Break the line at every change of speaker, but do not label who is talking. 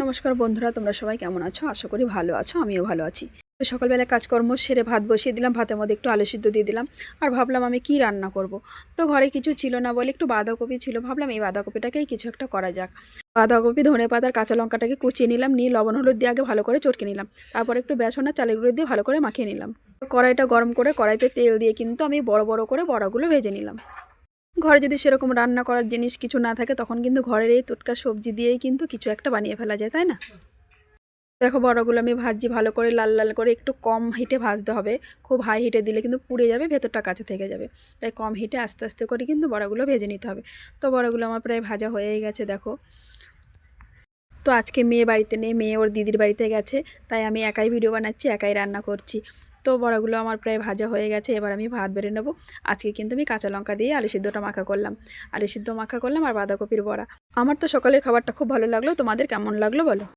নমস্কার বন্ধুরা, তোমরা সবাই কেমন আছো? আশা করি ভালো আছো, আমিও ভালো আছি। তো সকালবেলা কাজকর্ম সেরে ভাত বসিয়ে দিলাম, ভাতের মধ্যে একটু আলু সিদ্ধ দিয়ে দিলাম। আর ভাবলাম আমি কি রান্না করব। তো ঘরে কিছু ছিল না বলে একটু বাঁধাকপি ছিল, ভাবলাম এই বাঁধাকপিটাকেই কিছু একটা করা যাক। বাঁধাকপি, ধনেপাতার কাঁচা লঙ্কাটাকে কুচিয়ে নিলাম, নিয়ে লবণ হলুদ দিয়ে আগে ভালো করে চটকে নিলাম। তারপর একটু বেসন আর চালের গুঁড়ো দিয়ে ভালো করে মাখিয়ে নিলাম। কড়াইটা গরম করে কড়াইতে তেল দিয়ে কিন্তু আমি বড় বড় করে বড়াগুলো ভেজে নিলাম। ঘরে যদি সেরকম রান্না করার জিনিস কিছু না থাকে, তখন কিন্তু ঘরের এই টটকা সবজি দিয়েই কিন্তু কিছু একটা বানিয়ে ফেলা যায়, তাই না? দেখো, বড়াগুলো আমি ভাজছি ভালো করে, লাল লাল করে। একটু কম হিটে ভাজতে হবে, খুব হাই হিটে দিলে কিন্তু পুড়ে যাবে, ভেতরটা কাঁচা থেকে যাবে। তাই কম হিটে আস্তে আস্তে করে কিন্তু বড়াগুলো ভেজে নিতে হবে। তো বড়াগুলো আমার প্রায় ভাজা হয়েই গেছে, দেখো। তো আজকে মেয়ে বাড়িতে নেই, মেয়ে ওর দিদির বাড়িতে গেছে, তাই আমি একাই ভিডিও বানাচ্ছি, একাই রান্না করছি। তো বড়াগুলো আমার প্রায় ভাজা হয়ে গেছে, এবার আমি ভাত বেড়ে নেবো। আজকে কিন্তু আমি কাঁচা লঙ্কা দিয়ে আলু সিদ্ধটা মাখা করলাম, আলু সিদ্ধ মাখা করলাম আর বাঁধাকপির বড়া। আমার তো সকালের খাবারটা খুব ভালো লাগলো, তোমাদের কেমন লাগলো বলো।